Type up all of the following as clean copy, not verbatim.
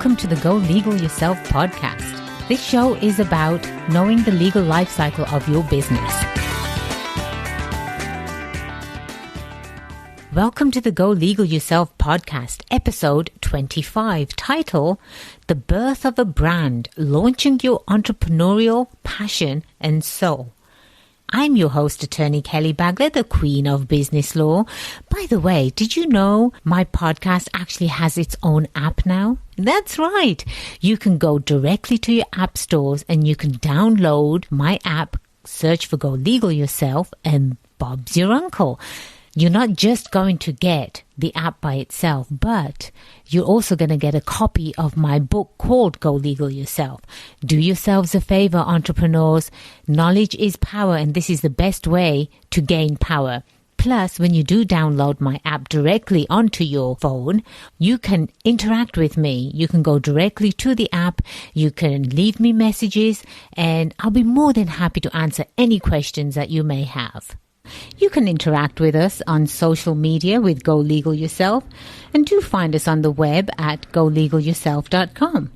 welcome to the Go Legal Yourself podcast. This show is about knowing the legal life cycle of your business. Welcome to the Go Legal Yourself podcast, episode 25, title, The Birth of a Brand, Launching Your Entrepreneurial Passion and Soul. I'm your host, Attorney Kelly Bagler, the Queen of Business Law. By the way, did you know my podcast actually has its own app now? That's right. You can go directly to your app stores and you can download my app, search for Go Legal Yourself, and Bob's your uncle. You're not just going to get the app by itself, but you're also going to get a copy of my book called Go Legal Yourself. Do yourselves a favor, entrepreneurs. Knowledge is power, and this is the best way to gain power. Plus, when you do download my app directly onto your phone, you can interact with me. You can go directly to the app. You can leave me messages, and I'll be more than happy to answer any questions that you may have. You can interact with us on social media with Go Legal Yourself, and do find us on the web at golegalyourself.com.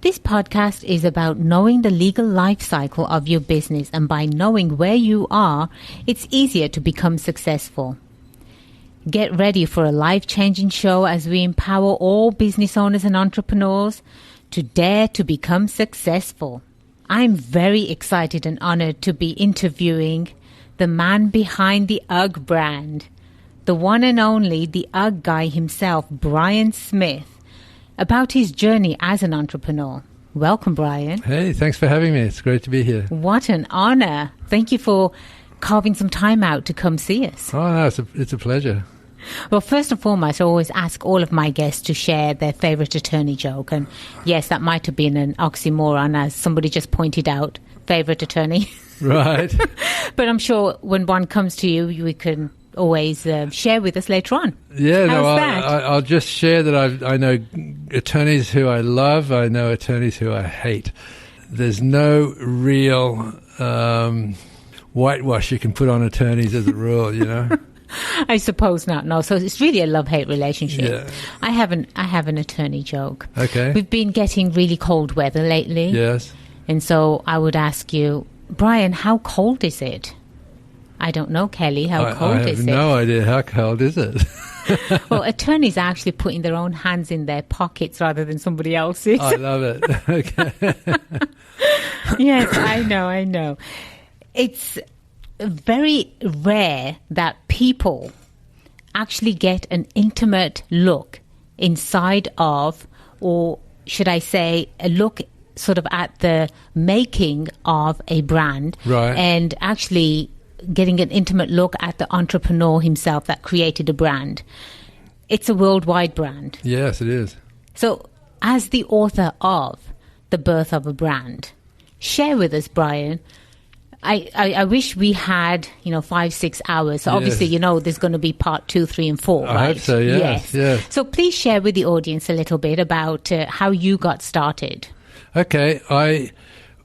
This podcast is about knowing the legal life cycle of your business, and by knowing where you are, it's easier to become successful. Get ready for a life-changing show as we empower all business owners and entrepreneurs to dare to become successful. I'm very excited and honored to be interviewing the man behind the UGG brand, the one and only, the UGG guy himself, Brian Smith, about his journey as an entrepreneur. Welcome, Brian. Hey, thanks for having me. It's great to be here. What an honor. Thank you for carving some time out to come see us. Oh, no, it's a pleasure. Well, first and foremost, I always ask all of my guests to share their favorite attorney joke. And yes, that might have been an oxymoron, as somebody just pointed out, favorite attorney. Right. But I'm sure when one comes to you, we can always share with us later on. Yeah, How's I'll just share that I know attorneys who I love. I know attorneys who I hate. There's no real whitewash you can put on attorneys as a rule, you know. I suppose not. No, so it's really a love-hate relationship. Yeah. I have an attorney joke. Okay. We've been getting really cold weather lately. Yes. And so I would ask you, Brian, how cold is it? I don't know, Kelly. How cold is it? I have no idea. How cold is it? Well, attorneys are actually putting their own hands in their pockets rather than somebody else's. I love it. Okay. Yes, I know. It's very rare that people actually get an intimate look inside of, or should I say, a look sort of at the making of a brand, right, and actually getting an intimate look at the entrepreneur himself that created a brand. It's a worldwide brand. Yes, it is. So as the author of The Birth of a Brand, share with us, Brian. I wish we had, 5-6 hours. So yes. Obviously, there's going to be part 2, 3, and 4, right? I hope so, yes. So please share with the audience a little bit about how you got started. Okay, I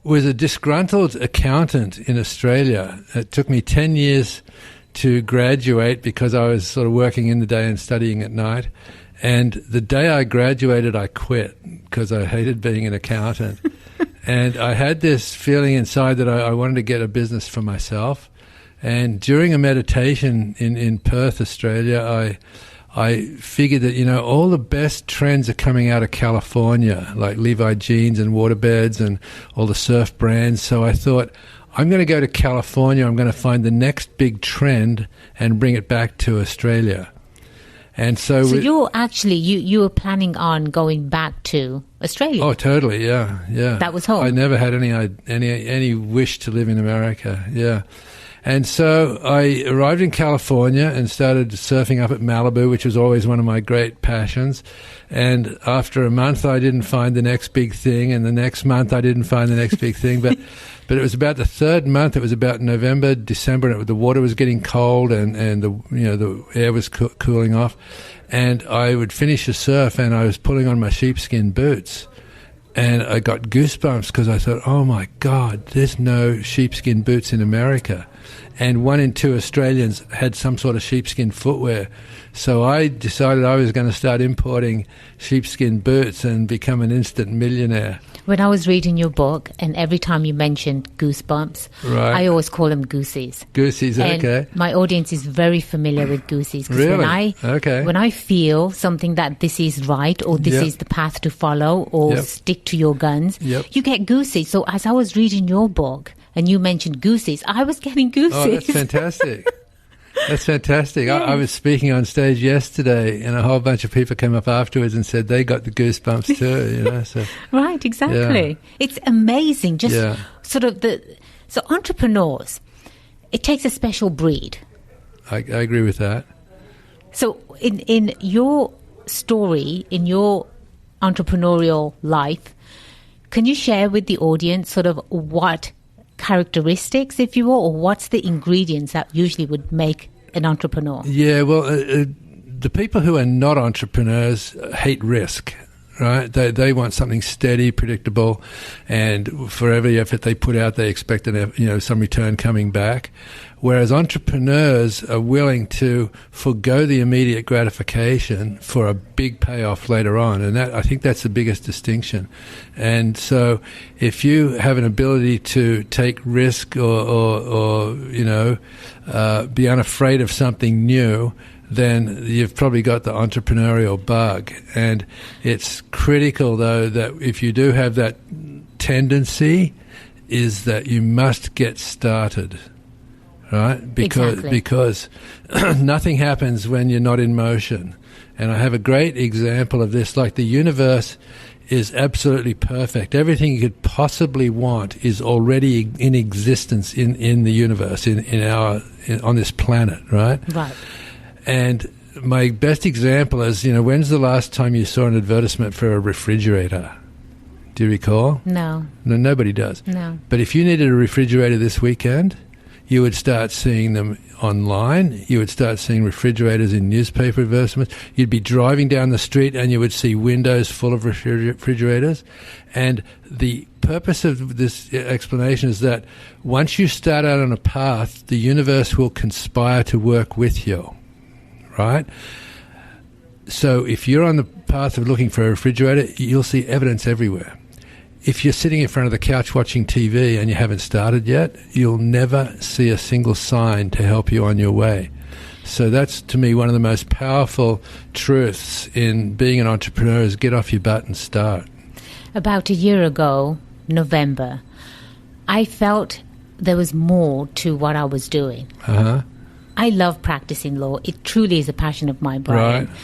was a disgruntled accountant in Australia. It took me 10 years to graduate because I was sort of working in the day and studying at night. And the day I graduated, I quit because I hated being an accountant. And I had this feeling inside that I wanted to get a business for myself. And during a meditation in Perth, Australia, I figured that, all the best trends are coming out of California, like Levi jeans and waterbeds and all the surf brands. So I thought, I'm going to go to California. I'm going to find the next big trend and bring it back to Australia. And so you're actually, you were planning on going back to Australia? Oh, totally, yeah. That was home? I never had any wish to live in America, yeah. And so I arrived in California and started surfing up at Malibu, which was always one of my great passions. And after a month, I didn't find the next big thing. And the next month, I didn't find the next big thing. But it was about the third month. It was about November, December, and the water was getting cold and the air was cooling off. And I would finish a surf and I was pulling on my sheepskin boots. And I got goosebumps because I thought, oh, my God, there's no sheepskin boots in America. and 1 in 2 Australians had some sort of sheepskin footwear. So I decided I was going to start importing sheepskin boots and become an instant millionaire. When I was reading your book, and every time you mentioned goosebumps, Right. I always call them goosies. Goosies, And okay. my audience is very familiar with goosies. 'Cause Really? Okay. When I feel something that this is right, or this Yep. is the path to follow, or Yep. stick to your guns, Yep. you get goosies. So as I was reading your book and you mentioned goosies, I was getting goosies. Oh, that's fantastic. That's fantastic. I was speaking on stage yesterday, and a whole bunch of people came up afterwards and said they got the goosebumps too, you know. So Right, exactly. It's amazing. Just Yeah. sort of so entrepreneurs, it takes a special breed. I agree with that. So in your story, in your entrepreneurial life, can you share with the audience sort of what characteristics, if you will, or what's the ingredients that usually would make an entrepreneur? Yeah, well, the people who are not entrepreneurs hate risk, right? They want something steady, predictable, and for every effort they put out, they expect some return coming back. Whereas entrepreneurs are willing to forgo the immediate gratification for a big payoff later on, and I think that's the biggest distinction. And so, if you have an ability to take risk or be unafraid of something new, then you've probably got the entrepreneurial bug. And it's critical, though, that if you do have that tendency, is that you must get started. Right? Because nothing happens when you're not in motion. And I have a great example of this. Like, the universe is absolutely perfect. Everything you could possibly want is already in existence in the universe, on this planet, right? Right. And my best example is, when's the last time you saw an advertisement for a refrigerator? Do you recall? No. No, nobody does. No. But if you needed a refrigerator this weekend, you would start seeing them online. You would start seeing refrigerators in newspaper advertisements. You'd be driving down the street and you would see windows full of refrigerators. And the purpose of this explanation is that once you start out on a path, the universe will conspire to work with you, right? So if you're on the path of looking for a refrigerator, you'll see evidence everywhere. If you're sitting in front of the couch watching TV and you haven't started yet, you'll never see a single sign to help you on your way. So that's, to me, one of the most powerful truths in being an entrepreneur is get off your butt and start. About a year ago, November, I felt there was more to what I was doing. Uh-huh. I love practicing law. It truly is a passion of mine, Brian. Right.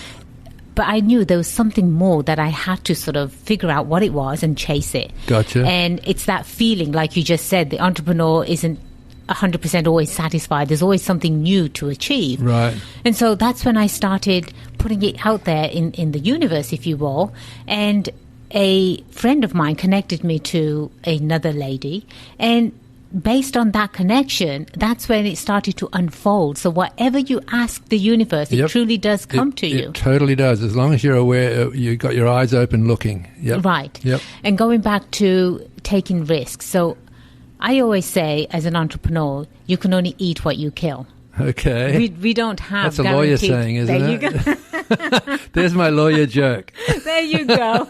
But I knew there was something more that I had to sort of figure out what it was and chase it. Gotcha. And it's that feeling, like you just said, the entrepreneur isn't 100% always satisfied. There's always something new to achieve. Right. And so that's when I started putting it out there in the universe, if you will. And a friend of mine connected me to another lady. And based on that connection, that's when it started to unfold. So whatever you ask the universe, it truly does come to you. It totally does. As long as you're aware, you've got your eyes open looking. Yep. Right. Yep. And going back to taking risks. So I always say, as an entrepreneur, you can only eat what you kill. Okay. We don't have That's a lawyer saying, isn't there it? You go. There's my lawyer joke. There you go.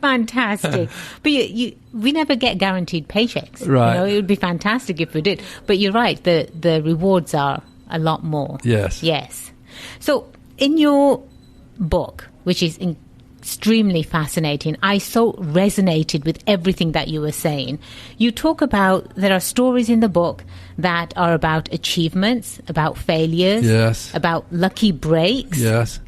Fantastic. But we never get guaranteed paychecks. Right. It would be fantastic if we did. But you're right. The rewards are a lot more. Yes. Yes. So in your book, which is extremely fascinating, I so resonated with everything that you were saying. You talk about, there are stories in the book that are about achievements, about failures, yes, about lucky breaks, yes,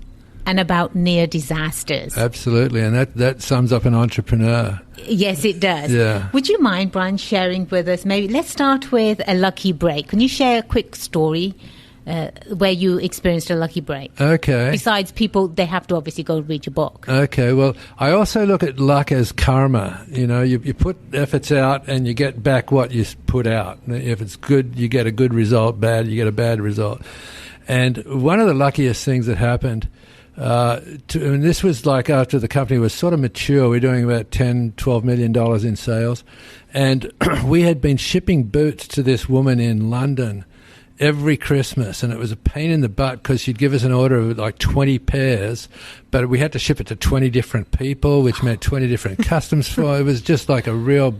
and about near disasters. Absolutely, and that sums up an entrepreneur. Yes, it does. Yeah. Would you mind, Brian, sharing with us, maybe let's start with a lucky break. Can you share a quick story where you experienced a lucky break? Okay. Besides, people, they have to obviously go read your book. Okay, well, I also look at luck as karma. You put efforts out and you get back what you put out. If it's good, you get a good result. Bad, you get a bad result. And one of the luckiest things that happened And this was like after the company was sort of mature. We were doing about $10-12 million in sales. And we had been shipping boots to this woman in London every Christmas, and it was a pain in the butt because she'd give us an order of like 20 pairs, but we had to ship it to 20 different people, which meant 20 different customs for. It was just like a real,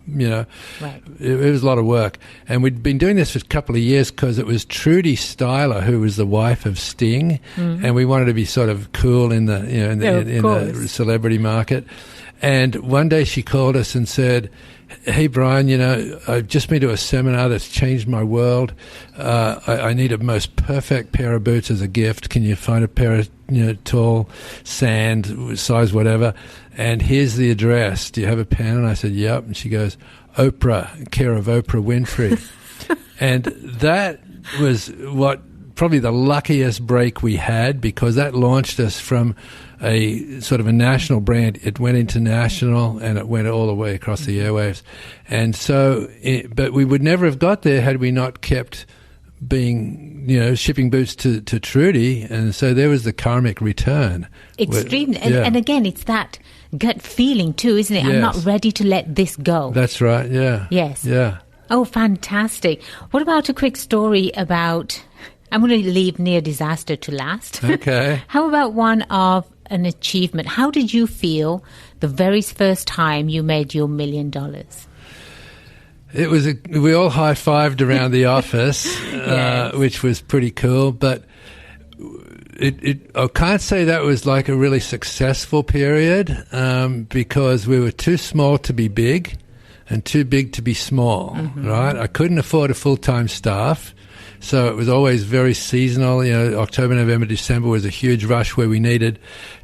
right. It was a lot of work. And we'd been doing this for a couple of years because it was Trudy Styler, who was the wife of Sting, and we wanted to be sort of cool in the in the celebrity market. And one day she called us and said, "Hey, Brian, I've just been to a seminar that's changed my world. I need a most perfect pair of boots as a gift. Can you find a pair of, tall, sand, size whatever? And here's the address. Do you have a pen?" And I said, "Yep." And she goes, "Oprah, care of Oprah Winfrey." And that was probably the luckiest break we had, because that launched us from a sort of a national brand. It went international, and it went all the way across the airwaves. And so, but we would never have got there had we not kept being, shipping boots to Trudy. And so there was the karmic return. Extreme. And again, it's that gut feeling too, isn't it? Yes. I'm not ready to let this go. That's right, yeah. Yes. Yeah. Oh, fantastic. What about a quick story about... I'm going to leave near disaster to last. Okay. How about one of an achievement? How did you feel the very first time you made your $1 million? It was we all high-fived around the office, yes. Which was pretty cool. But I can't say that was like a really successful period, because we were too small to be big and too big to be small, right? I couldn't afford a full-time staff. So it was always very seasonal. October, November, December was a huge rush where we needed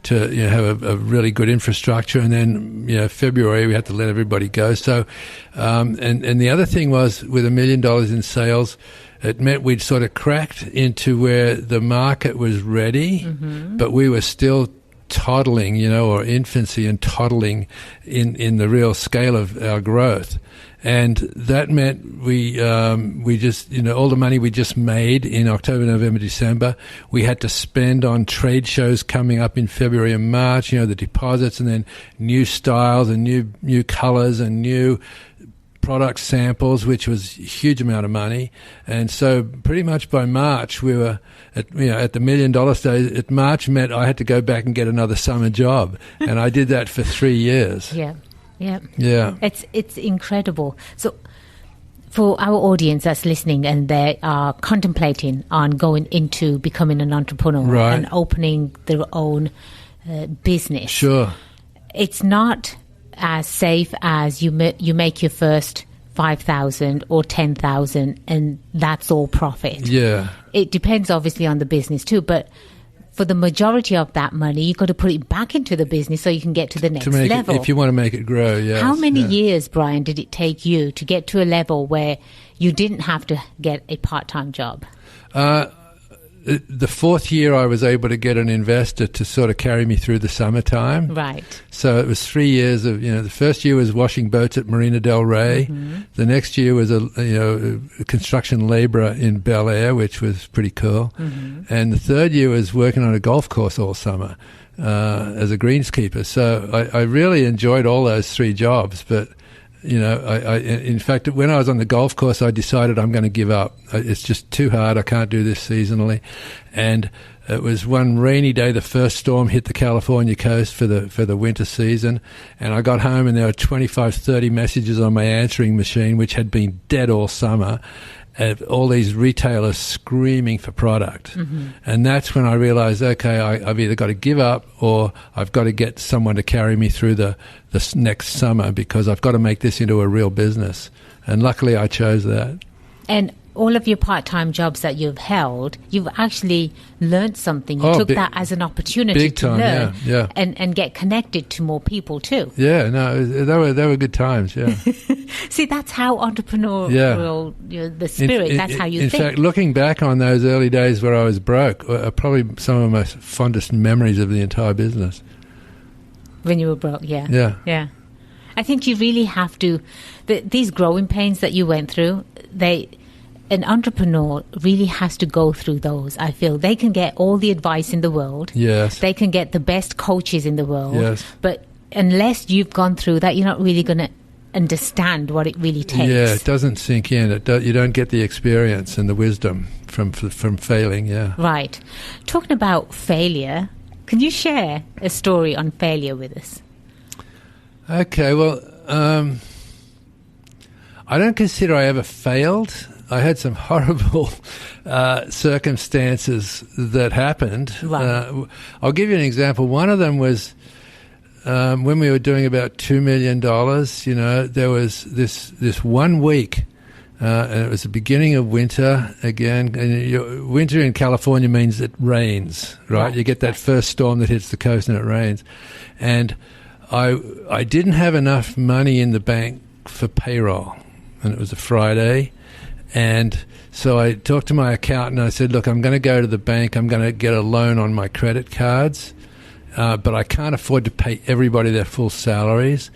to have a really good infrastructure. And then, February, we had to let everybody go. So, and the other thing was, with $1 million in sales, it meant we'd sort of cracked into where the market was ready, but we were still toddling, or infancy and toddling in the real scale of our growth. And that meant we just, all the money we just made in October, November, December, we had to spend on trade shows coming up in February and March, the deposits, and then new styles and new colors and new product samples, which was a huge amount of money. And so pretty much by March, we were at the $1 million stage. At March meant I had to go back and get another summer job. And I did that for 3 years. Yeah. Yeah. Yeah. It's incredible. So for our audience that's listening and they are contemplating on going into becoming an entrepreneur, right, and opening their own business. Sure. It's not as safe as you make your first 5,000 or 10,000 and that's all profit. Yeah. It depends obviously on the business too, but for the majority of that money, you've got to put it back into the business so you can get to the next level. If you want to make it grow, yes. How many years, Brian, did it take you to get to a level where you didn't have to get a part-time job? The fourth year I was able to get an investor to sort of carry me through the summertime. Right. So it was 3 years of, the first year was washing boats at Marina del Rey. The next year was a construction laborer in Bel Air, which was pretty cool. And the third year was working on a golf course all summer as a greenskeeper. So I really enjoyed all those 3 jobs, but in fact, when I was on the golf course, I decided I'm going to give up. It's just too hard. I can't do this seasonally. And it was one rainy day, the first storm hit the California coast for the winter season. And I got home and there were 25, 30 messages on my answering machine, which had been dead all summer. All these retailers screaming for product. And that's when I realized, okay, I've either got to give up or I've got to get someone to carry me through the next summer, because I've got to make this into a real business. And luckily I chose that. And all of your part-time jobs that you've held, you've actually learned something. You took that as an opportunity to learn and get connected to more people too. Yeah, no, they were good times, yeah. See, that's how entrepreneurial, the spirit, that's how you think. In fact, looking back on those early days where I was broke are probably some of my fondest memories of the entire business. When you were broke, yeah. Yeah. Yeah. I think you really have to, these growing pains that you went through, an entrepreneur really has to go through those. I feel they can get all the advice in the world. Yes. They can get the best coaches in the world. Yes. But unless you've gone through that, you're not really going to understand what it really takes. Yeah, it doesn't sink in. You don't get the experience and the wisdom from failing, yeah. Right. Talking about failure, can you share a story on failure with us? Okay, well, I don't consider I ever failed. I had some horrible circumstances that happened. Right. I'll give you an example. One of them was when we were doing about $2 million, there was this 1 week, and it was the beginning of winter again. And winter in California means it rains, right? You get that first storm that hits the coast and it rains. And I didn't have enough money in the bank for payroll, and it was a Friday. And so I talked to my accountant and I said, look, I'm going to go to the bank. I'm going to get a loan on my credit cards. But I can't afford to pay everybody their full salaries.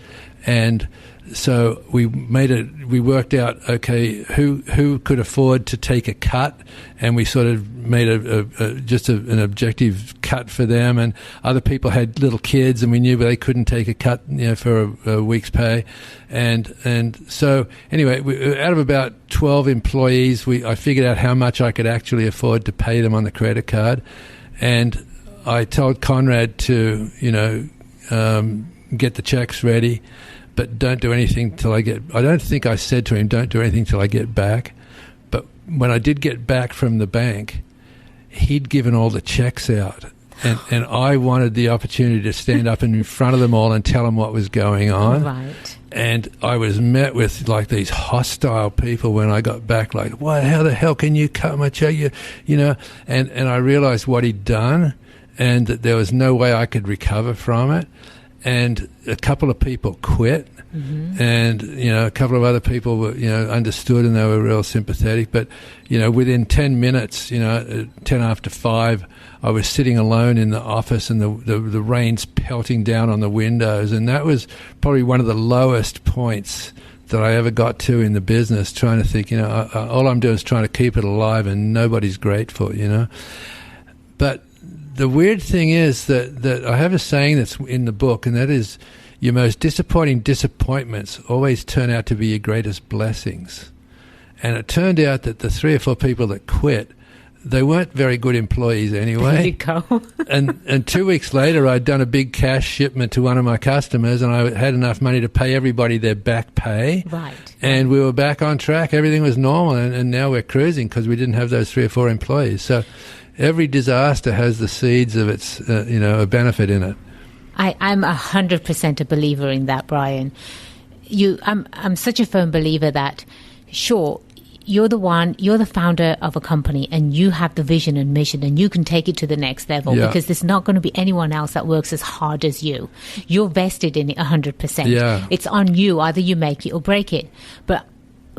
And so we worked out, okay, who could afford to take a cut, and we sort of made an objective cut for them. And other people had little kids, and we knew they couldn't take a cut, for a week's pay. And so anyway, out of about 12 employees, I figured out how much I could actually afford to pay them on the credit card. And I told Conrad to, get the checks ready, but don't do anything till I don't think I said to him, don't do anything till I get back. But when I did get back from the bank, he'd given all the checks out. And I wanted the opportunity to stand up in front of them all and tell them what was going on. Right. And I was met with like these hostile people when I got back, like, "What? How the hell can you cut my check?" And I realized what he'd done, and that there was no way I could recover from it. And a couple of people quit, and a couple of other people were understood, and they were real sympathetic. But within 10 minutes, 10 after 5, I was sitting alone in the office, and the rain's pelting down on the windows, and that was probably one of the lowest points that I ever got to in the business. Trying to think, all I'm doing is trying to keep it alive, and nobody's grateful, But the weird thing is that I have a saying that's in the book, and that is, your most disappointing disappointments always turn out to be your greatest blessings. And it turned out that the 3 or 4 people that quit, they weren't very good employees anyway. There you go. and 2 weeks later, I'd done a big cash shipment to one of my customers, and I had enough money to pay everybody their back pay. Right. And we were back on track. Everything was normal, and now we're cruising because we didn't have those 3 or 4 employees. So every disaster has the seeds of its, a benefit in it. I'm 100% a believer in that, Brian. I'm such a firm believer that, sure, you're the founder of a company, and you have the vision and mission, and you can take it to the next level, because there's not going to be anyone else that works as hard as you. You're vested in it 100%. Yeah. It's on you. Either you make it or break it. But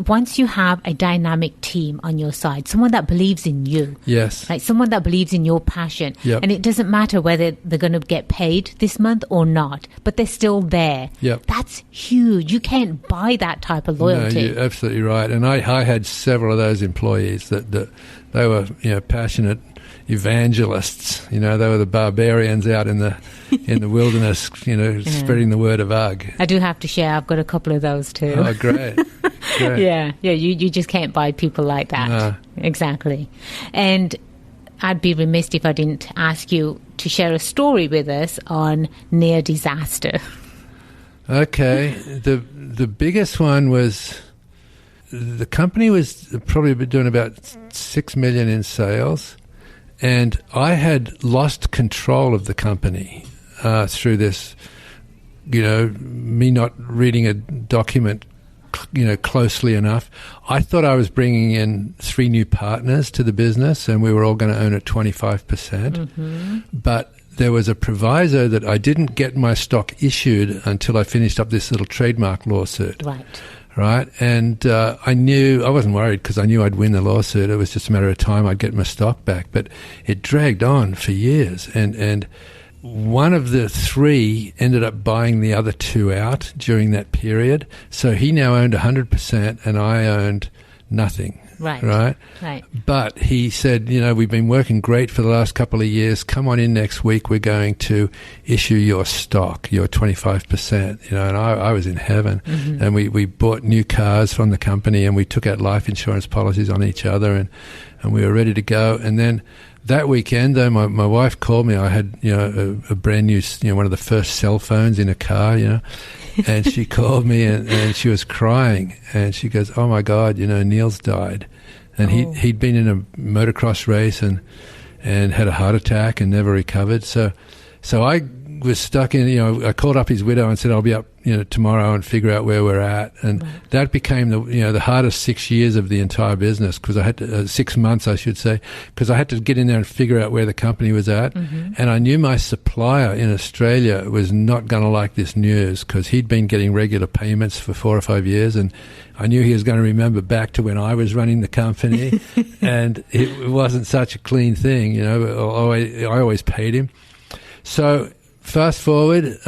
once you have a dynamic team on your side, someone that believes in you, yes, right, someone that believes in your passion, yep. and it doesn't matter whether they're going to get paid this month or not, but they're still there. Yep. That's huge. You can't buy that type of loyalty. No, you're absolutely right. And I had several of those employees that they were passionate evangelists. They were the barbarians out in the wilderness, spreading the word of UGG. I do have to share, I've got a couple of those too. Oh, great. Yeah, you just can't buy people like that. No. Exactly. And I'd be remiss if I didn't ask you to share a story with us on near disaster. Okay. The biggest one was, the company was probably doing about $6 million in sales, and I had lost control of the company through this, me not reading a document closely enough. I thought I was bringing in 3 new partners to the business, and we were all going to own it 25%. But there was a proviso that I didn't get my stock issued until I finished up this little trademark lawsuit. Right. And I wasn't worried because I knew I'd win the lawsuit. It was just a matter of time I'd get my stock back. But it dragged on for years. And one of the 3 ended up buying the other 2 out during that period. So he now owned 100%, and I owned nothing. Right. But he said, we've been working great for the last couple of years. Come on in next week. We're going to issue your stock, your 25%. And I was in heaven. Mm-hmm. And we bought new cars from the company, and we took out life insurance policies on each other, and we were ready to go. And then that weekend, though, my wife called me. I had, a brand new, one of the first cell phones in a car, and she called me and she was crying, and she goes, "Oh my God, Neil's died." And he'd been in a motocross race and had a heart attack and never recovered. So I was stuck in, I called up his widow and said, "I'll be up, tomorrow and figure out where we're at." And that became the hardest 6 years of the entire business, because I had to, 6 months, I should say, because I had to get in there and figure out where the company was at. Mm-hmm. And I knew my supplier in Australia was not going to like this news, because he'd been getting regular payments for 4 or 5 years, and I knew he was going to remember back to when I was running the company, and it wasn't such a clean thing, I always paid him. So fast forward,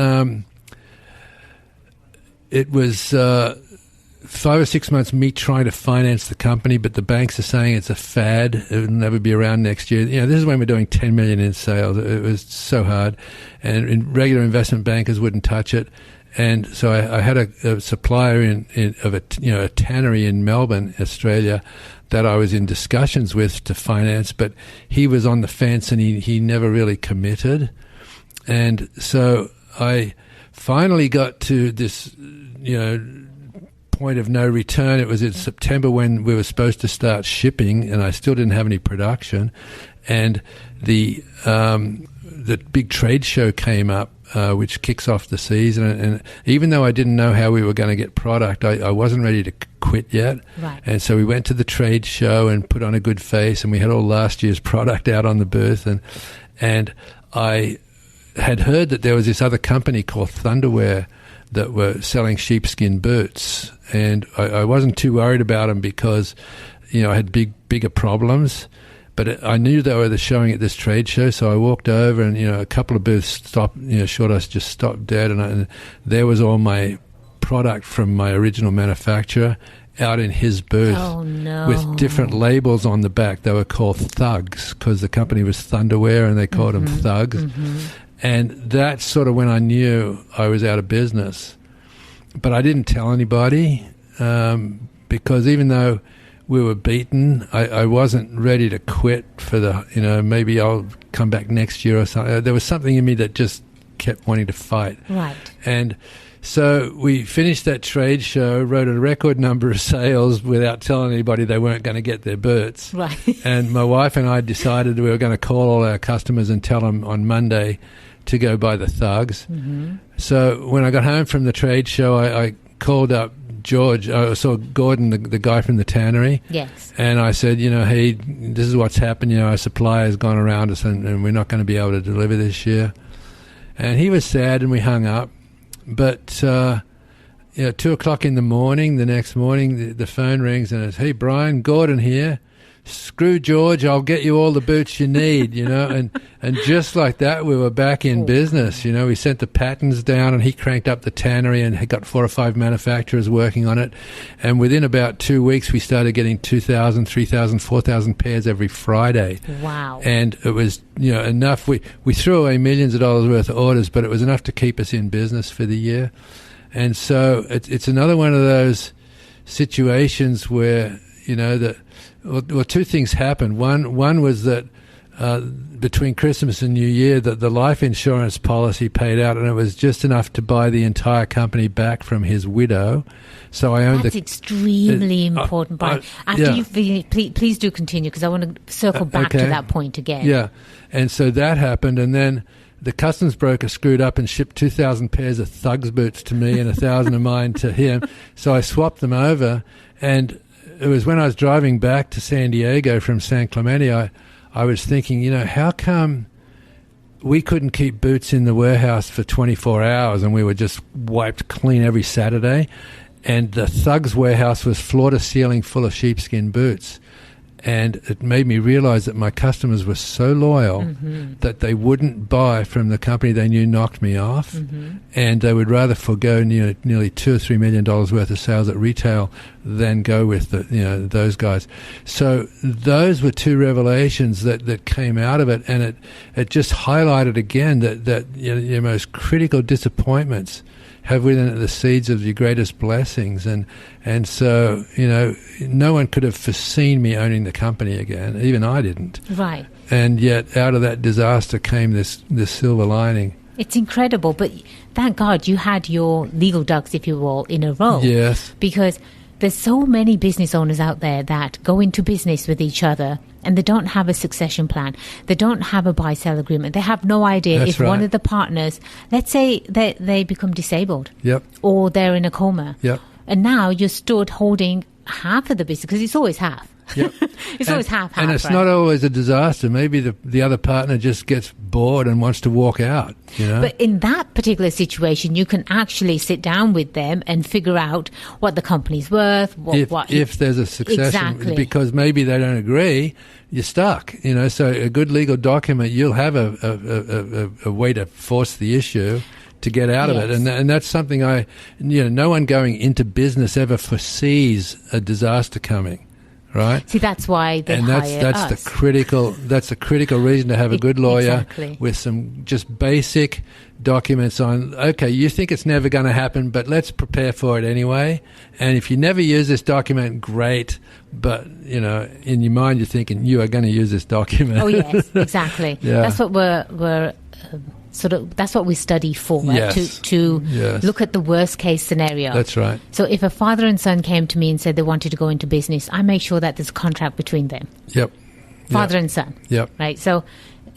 it was 5 or 6 months me trying to finance the company, but the banks are saying it's a fad. It will never be around next year. This is when we're doing 10 million in sales. It was so hard, and regular investment bankers wouldn't touch it. And so I had a supplier of a tannery in Melbourne, Australia, that I was in discussions with to finance, but he was on the fence, and he never really committed. And so I finally got to this, point of no return. It was in September when we were supposed to start shipping, and I still didn't have any production. And the big trade show came up, which kicks off the season. And even though I didn't know how we were going to get product, I wasn't ready to quit yet. Right. And so we went to the trade show and put on a good face, and we had all last year's product out on the booth. And I had heard that there was this other company called Thunderwear that were selling sheepskin boots, and I wasn't too worried about them because, I had bigger problems, but I knew they were showing at this trade show, so I walked over, and a couple of booths stopped, just stopped dead, and there was all my product from my original manufacturer out in his booth. Oh, no. With different labels on the back. They were called Thugs, because the company was Thunderwear, and they called them Thugs. Mm-hmm. And that's sort of when I knew I was out of business. But I didn't tell anybody, because even though we were beaten, I wasn't ready to quit for maybe I'll come back next year or something. There was something in me that just kept wanting to fight. Right. And so we finished that trade show, wrote a record number of sales without telling anybody they weren't going to get their boots. Right. And my wife and I decided we were going to call all our customers and tell them on Monday to go buy the Thugs. Mm-hmm. So when I got home from the trade show, I called up George. I saw Gordon, the guy from the tannery. Yes. And I said, hey, this is what's happened. Our supplier's gone around us, and we're not going to be able to deliver this year. And he was sad, and we hung up. But 2:00 in the morning, the next morning, the phone rings, and it's, "Hey, Brian, Gordon here. Screw George, I'll get you all the boots you need," and just like that, we were back in business. We sent the patterns down, and he cranked up the tannery and had got 4 or 5 manufacturers working on it. And within about 2 weeks, we started getting 2,000, 3,000, 4,000 pairs every Friday. Wow. And it was, enough. We threw away millions of dollars worth of orders, but it was enough to keep us in business for the year. And so it's another one of those situations where, well, 2 things happened. One was that between Christmas and New Year, that the life insurance policy paid out, and it was just enough to buy the entire company back from his widow. So I owned. That's extremely important, Brian. After you finish, please do continue, because I want to circle back to that point again. Yeah, and so that happened, and then the customs broker screwed up and shipped 2,000 pairs of Thugs boots to me and 1,000 of mine to him. So I swapped them over, and it was when I was driving back to San Diego from San Clemente, I was thinking, how come we couldn't keep boots in the warehouse for 24 hours and we were just wiped clean every Saturday, and the Thugs warehouse was floor to ceiling full of sheepskin boots. And it made me realize that my customers were so loyal that they wouldn't buy from the company they knew knocked me off, and they would rather forego nearly $2 or $3 million worth of sales at retail than go with those guys. So those were two revelations that came out of it, and it just highlighted again that your most critical disappointments have within it the seeds of your greatest blessings, and so no one could have foreseen me owning the company again. Even I didn't. Right. And yet, out of that disaster came this silver lining. It's incredible, but thank God you had your legal ducks, if you will, in a row. Yes. Because there's so many business owners out there that go into business with each other and they don't have a succession plan. They don't have a buy-sell agreement. They have no idea if one of the partners, let's say they become disabled. Yep. Or they're in a coma. Yep. And now you're stood holding half of the business, because it's always half. Yep. It's always half. And it's right? not always a disaster. Maybe the other partner just gets bored and wants to walk out. But in that particular situation, you can actually sit down with them and figure out what the company's worth. If there's a succession, exactly. Because maybe they don't agree, you're stuck. So a good legal document, you'll have a way to force the issue to get out of it, and that's something no one going into business ever foresees a disaster coming. Right. See, that's why they hire us. That's the critical reason to have a good lawyer with some just basic documents on. Okay, you think it's never going to happen, but let's prepare for it anyway. And if you never use this document, great. But in your mind, you're thinking you are going to use this document. Oh yes, exactly. Yeah. That's what we're that's what we study for, right? Yes. To Yes. look at the worst case scenario. That's right. So if a father and son came to me and said they wanted to go into business, I make sure that there's a contract between them. Yep. Father and son. Yep. Right. So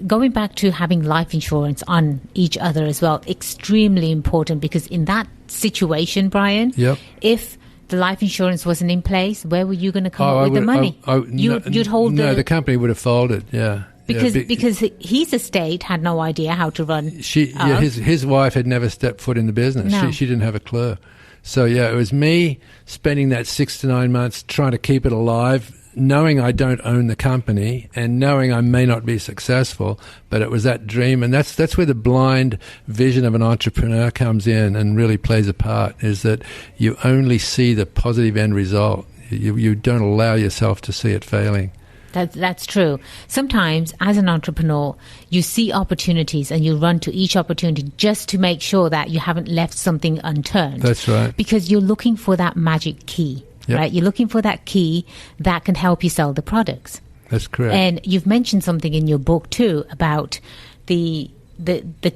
going back to having life insurance on each other as well, extremely important, because in that situation, Brian, if the life insurance wasn't in place, where were you going to come up with the money? You'd hold the company would have folded. Yeah. Because his estate had no idea how to run. His wife had never stepped foot in the business. No. She didn't have a clue. So it was me spending that 6 to 9 months trying to keep it alive, knowing I don't own the company and knowing I may not be successful, but it was that dream, and that's where the blind vision of an entrepreneur comes in and really plays a part. Is that you only see the positive end result. You don't allow yourself to see it failing. That's true. Sometimes, as an entrepreneur, you see opportunities and you run to each opportunity just to make sure that you haven't left something unturned. That's right. Because you're looking for that magic key, right? You're looking for that key that can help you sell the products. That's correct. And you've mentioned something in your book too about the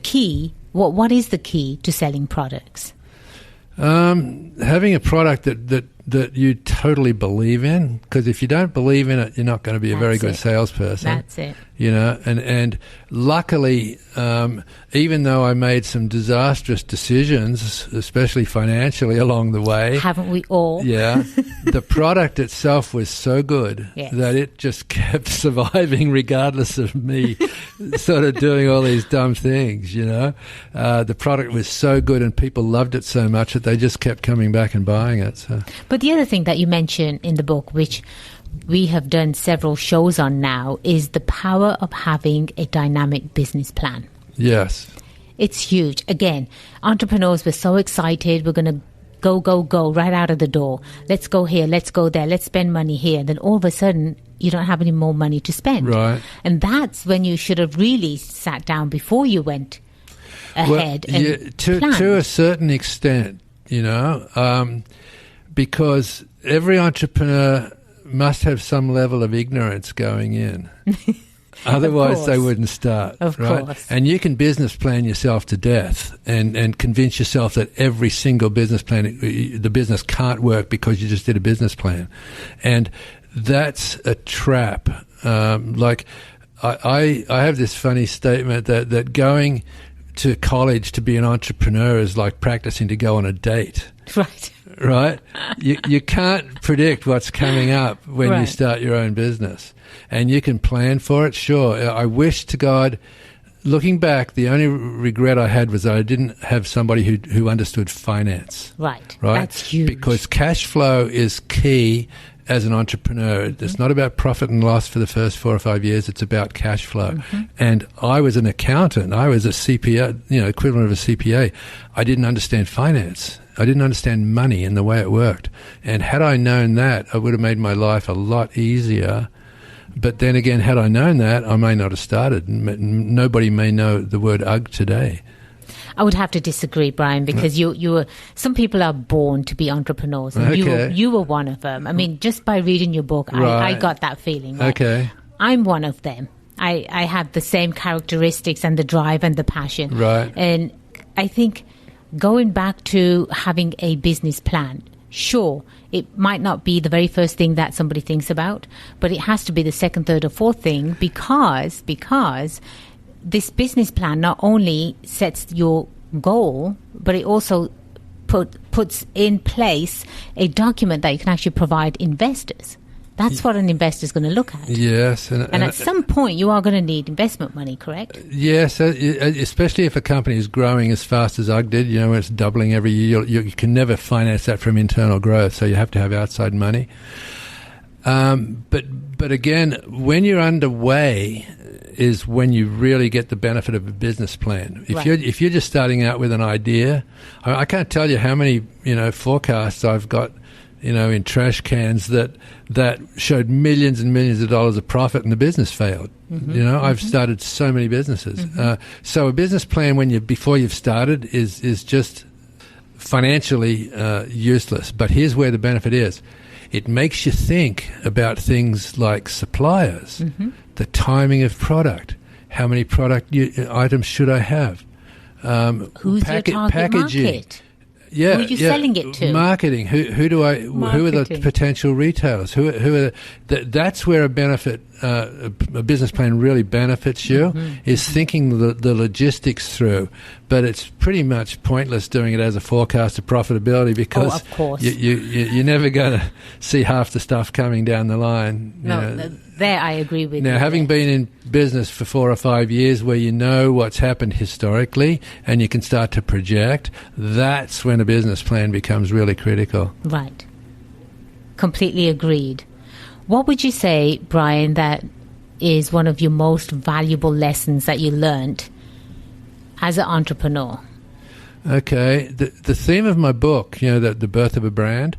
key. What is the key to selling products? Having a product that you totally believe in, because if you don't believe in it, you're not going to be a very good salesperson. That's it. And luckily, even though I made some disastrous decisions, especially financially along the way. Haven't we all? Yeah. The product itself was so good that it just kept surviving regardless of me sort of doing all these dumb things, The product was so good and people loved it so much that they just kept coming back and buying it. So. But the other thing that you mentioned in the book, which we have done several shows on now, is the power of having a dynamic business plan. Yes. It's huge. Again, entrepreneurs were so excited. We're going to go right out of the door. Let's go here. Let's go there. Let's spend money here. Then all of a sudden, you don't have any more money to spend. Right. And that's when you should have really sat down before you went ahead and planned. To a certain extent, because every entrepreneur must have some level of ignorance going in. Otherwise, they wouldn't start. Of course. And you can business plan yourself to death and convince yourself that every single business plan, the business can't work because you just did a business plan. And that's a trap. I have this funny statement that going to college to be an entrepreneur is like practicing to go on a date. Right. Right? You can't predict what's coming up when you start your own business. And you can plan for it, sure. I wish to God, looking back, the only regret I had was that I didn't have somebody who understood finance. Right. Right? That's huge. Because cash flow is key as an entrepreneur. Mm-hmm. It's not about profit and loss for the first 4 or 5 years. It's about cash flow. Mm-hmm. And I was an accountant. I was a CPA, equivalent of a CPA. I didn't understand finance. I didn't understand money and the way it worked. And had I known that, I would have made my life a lot easier. But then again, had I known that, I may not have started. Nobody may know the word UGG today. I would have to disagree, Brian, because you were. Some people are born to be entrepreneurs, and you were one of them. I mean, just by reading your book, I got that feeling. Right? Okay, I'm one of them. I have the same characteristics and the drive and the passion. Right, and I think going back to having a business plan. Sure, it might not be the very first thing that somebody thinks about, but it has to be the second, third, or fourth thing because this business plan not only sets your goal, but it also puts in place a document that you can actually provide investors. That's what an investor is going to look at. Yes. And at some point, you are going to need investment money, correct? Yes, especially if a company is growing as fast as UGG did, when it's doubling every year. You can never finance that from internal growth, so you have to have outside money. But again, when you're underway is when you really get the benefit of a business plan. If you're just starting out with an idea, I can't tell you how many forecasts I've got in trash cans that showed millions and millions of dollars of profit and the business failed. Mm-hmm. I've started so many businesses. Mm-hmm. So a business plan before you've started is just financially useless. But here's where the benefit is. It makes you think about things like suppliers, mm-hmm. the timing of product, how many product items should I have, who's your target packaging. Market? Who are you selling it to? Marketing. Who are the potential retailers? That's where a business plan really benefits you, mm-hmm. is thinking the logistics through. But it's pretty much pointless doing it as a forecast of profitability because of course. You're never going to see half the stuff coming down the line. There I agree with you. Now, having been in business for 4 or 5 years where you know what's happened historically and you can start to project, that's when a business plan becomes really critical. Right. Completely agreed. What would you say, Brian, that is one of your most valuable lessons that you learned as an entrepreneur? Okay. The theme of my book, The Birth of a Brand,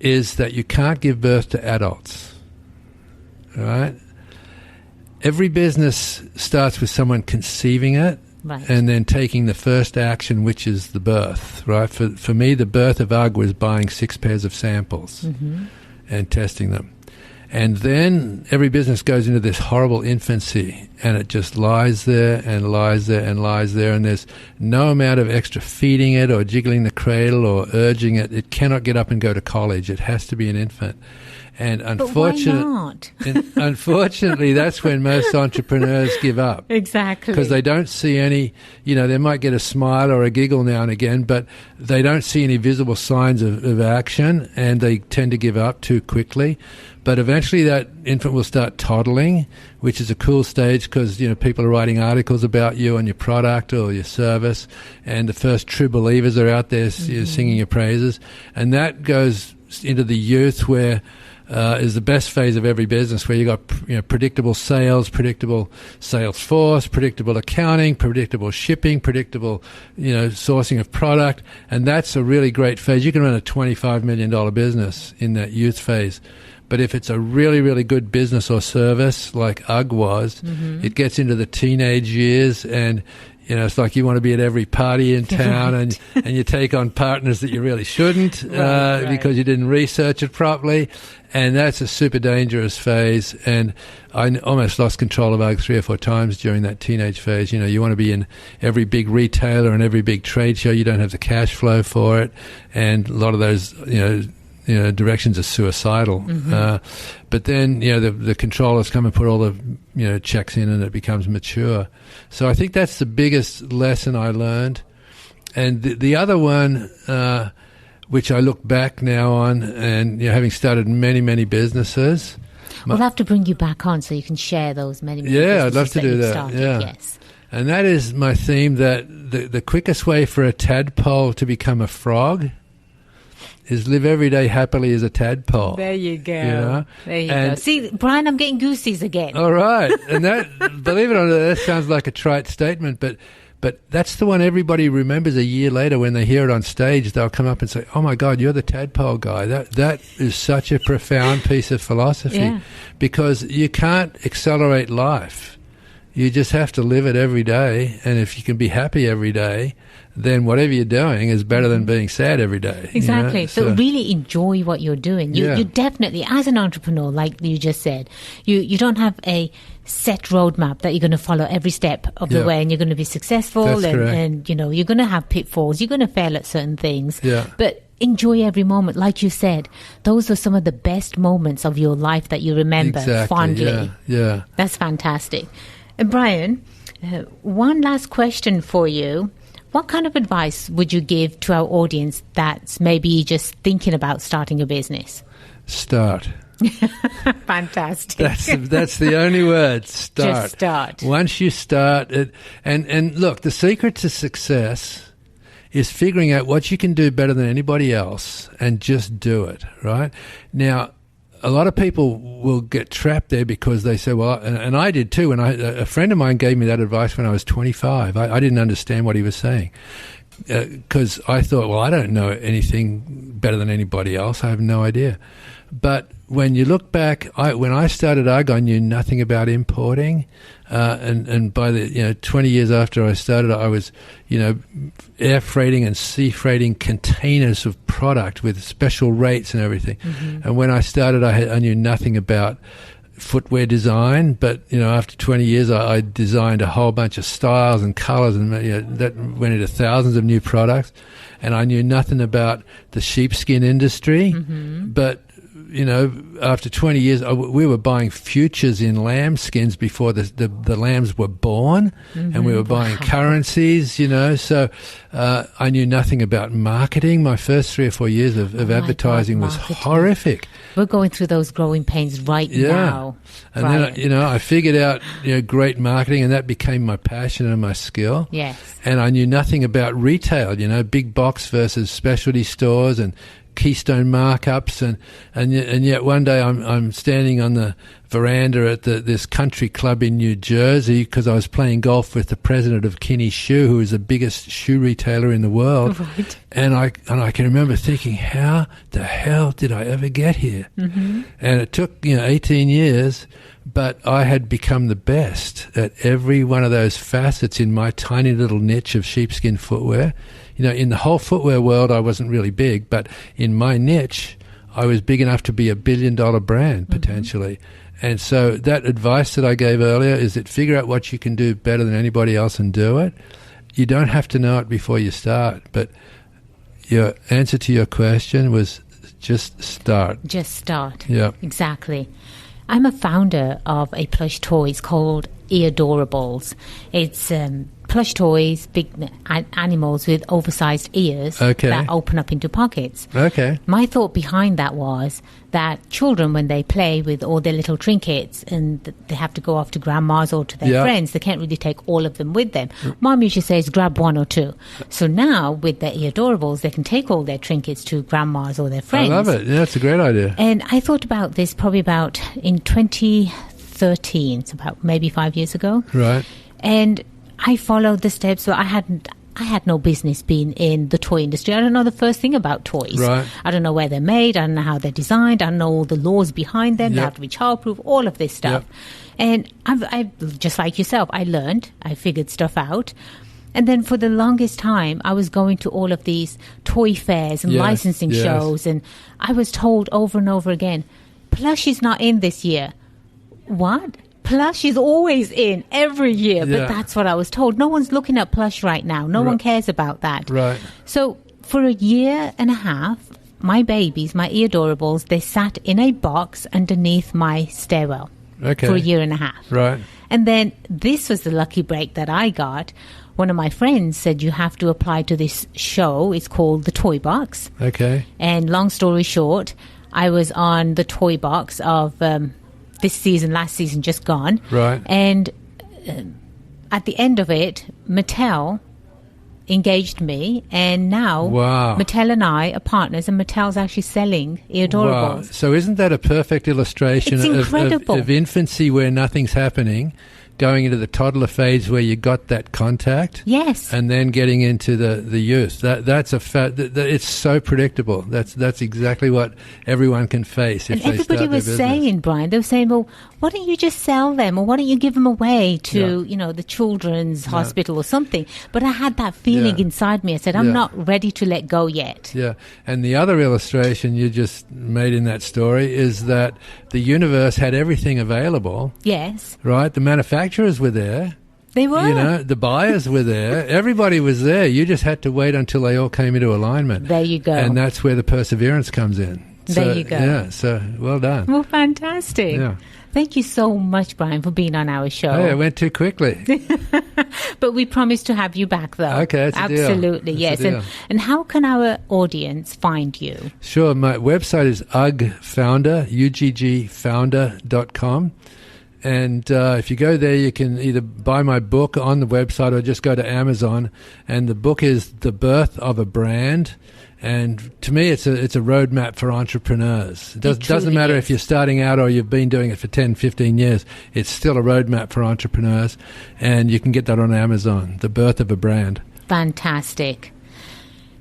is that you can't give birth to adults. All right. Every business starts with someone conceiving it, right, and then taking the first action, which is the birth. Right. For me, the birth of UGG was buying 6 pairs of samples, mm-hmm. and testing them, and then every business goes into this horrible infancy, and it just lies there and lies there and lies there, and there's no amount of extra feeding it or jiggling the cradle or urging it. It cannot get up and go to college. It has to be an infant. And unfortunately, that's when most entrepreneurs give up. Exactly. Because they don't see any, they might get a smile or a giggle now and again, but they don't see any visible signs of action, and they tend to give up too quickly. But eventually that infant will start toddling, which is a cool stage because, people are writing articles about you and your product or your service, and the first true believers are out there, mm-hmm. singing your praises. And that goes into the youth where is the best phase of every business, where you got predictable sales, predictable sales force, predictable accounting, predictable shipping, predictable sourcing of product, and that's a really great phase. You can run a $25 million business in that youth phase. But if it's a really, really good business or service like UGG was, mm-hmm. it gets into the teenage years, and it's like you want to be at every party in town, right. and you take on partners that you really shouldn't, right. because you didn't research it properly. And that's a super dangerous phase. And I almost lost control of UGG 3 or 4 times during that teenage phase. You want to be in every big retailer and every big trade show. You don't have the cash flow for it. And a lot of those, directions are suicidal. Mm-hmm. But then, the controllers come and put all the, checks in, and it becomes mature. So I think that's the biggest lesson I learned. And the other one, which I look back now on, and having started many, many businesses. We'll have to bring you back on so you can share those many Yeah, I'd love to do that. Started. Yeah. Yes. And that is my theme, that the quickest way for a tadpole to become a frog is live every day happily as a tadpole. There you go. You know? There you go. See, Brian, I'm getting goosies again. All right. And that, believe it or not, that sounds like a trite statement, but that's the one everybody remembers a year later when they hear it on stage. They'll come up and say, "Oh my God, you're the tadpole guy." That is such a profound piece of philosophy, because you can't accelerate life. You just have to live it every day, and if you can be happy every day, then whatever you're doing is better than being sad every day. Exactly. You know? So really enjoy what you're doing. You definitely, as an entrepreneur, like you just said, you don't have a set roadmap that you're going to follow every step of the way, and you're going to be successful, and you know, you're going to have pitfalls, you're going to fail at certain things. But enjoy every moment. Like you said, those are some of the best moments of your life that you remember fondly. Yeah. That's fantastic. And Brian, one last question for you. What kind of advice would you give to our audience that's maybe just thinking about starting a business? Start. Fantastic. That's the only word. Start. Just start. Once you start it, and look, the secret to success is figuring out what you can do better than anybody else and just do it, right? Now, a lot of people will get trapped there because they say, well, and I did too, and a friend of mine gave me that advice when I was 25. I didn't understand what he was saying, because I thought, well, I don't know anything better than anybody else. I have no idea. But when you look back, when I started UGG, I knew nothing about importing, and by the 20 years after I started, I was air freighting and sea freighting containers of product with special rates and everything. And when I started, I knew nothing about footwear design, but after 20 years, I designed a whole bunch of styles and colors, and that went into thousands of new products. And I knew nothing about the sheepskin industry, but after 20 years, we were buying futures in lambskins before the lambs were born, and we were buying currencies, so I knew nothing about marketing. My first 3 or 4 years of advertising was horrific. We're going through those growing pains right now. And then, I figured out, great marketing, and that became my passion and my skill. Yes. And I knew nothing about retail, big box versus specialty stores and keystone markups, and yet one day I'm standing on the veranda at this country club in New Jersey because I was playing golf with the president of Kinney Shoe, who is the biggest shoe retailer in the world. Right. And I can remember thinking, how the hell did I ever get here? And it took 18 years, but I had become the best at every one of those facets in my tiny little niche of sheepskin footwear. In the whole footwear world, I wasn't really big, but in my niche, I was big enough to be a billion-dollar brand, potentially. And so that advice that I gave earlier is that figure out what you can do better than anybody else and do it. You don't have to know it before you start, but your answer to your question was just start. Just start. Yeah. Exactly. I'm a founder of a plush toys called Eadorables. It's plush toys, big animals with oversized ears that open up into pockets. Okay. My thought behind that was that children, when they play with all their little trinkets and they have to go off to grandma's or to their friends, they can't really take all of them with them. Mom usually says grab 1 or 2. So now with the Eadorables, they can take all their trinkets to grandma's or their friends. I love it. Yeah, it's a great idea. And I thought about this probably about in 2013, it's about maybe 5 years ago. Right. And I followed the steps. So I had no business being in the toy industry. I don't know the first thing about toys. Right. I don't know where they're made. I don't know how they're designed. I don't know all the laws behind them. They have to be childproof, all of this stuff. And I just like yourself, I learned, I figured stuff out. And then for the longest time, I was going to all of these toy fairs and licensing shows. And I was told over and over again, plush is not in this year. What? Plush is always in every year, but that's what I was told. No one's looking at plush right now. No one cares about that. Right. So for a year and a half, my babies, my Eadorables, they sat in a box underneath my stairwell for a year and a half. Right. And then this was the lucky break that I got. One of my friends said, you have to apply to this show. It's called the Toy Box. Okay. And long story short, I was on the Toy Box of this season, last season, just gone. Right. And at the end of it, Mattel engaged me, and now Wow. Mattel and I are partners, and Mattel's actually selling Eadorables. Wow. So isn't that a perfect illustration It's incredible. of infancy where nothing's happening, going into the toddler phase where you got that contact, Yes. and then getting into the youth? That's it's so predictable. That's exactly what everyone can face if And they everybody start their was business. saying, Brian, they were saying, well, why don't you just sell them, or why don't you give them away to, the children's hospital or something? But I had that feeling Yeah. inside me. I said, I'm Yeah. not ready to let go yet. Yeah, and the other illustration you just made in that story is that the universe had everything available, Yes, right? The manufacturers were there, they were. the buyers were there, everybody was there. You just had to wait until they all came into alignment. There you go. And that's where the perseverance comes in. There you go. Yeah, so well done. Well, fantastic. Yeah. Thank you so much, Brian, for being on our show. Hey, it went too quickly. But we promise to have you back, though. Okay, that's a deal. Absolutely, That's a yes. deal. And how can our audience find you? Sure, my website is uggfounder.com. And if you go there, you can either buy my book on the website or just go to Amazon. And the book is The Birth of a Brand. And to me, it's a roadmap for entrepreneurs. It doesn't truly matter is. if you're starting out or you've been doing it for 10, 15 years. It's still a roadmap for entrepreneurs. And you can get that on Amazon, The Birth of a Brand. Fantastic.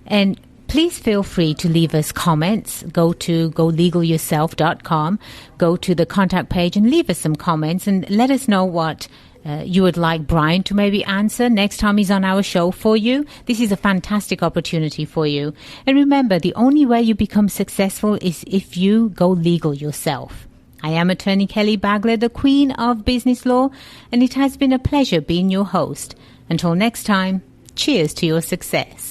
And please feel free to leave us comments. Go to golegalyourself.com, go to the contact page and leave us some comments and let us know what you would like Brian to maybe answer next time he's on our show for you. This is a fantastic opportunity for you. And remember, the only way you become successful is if you go legal yourself. I am Attorney Kelly Bagler, the Queen of Business Law, and it has been a pleasure being your host. Until next time, cheers to your success.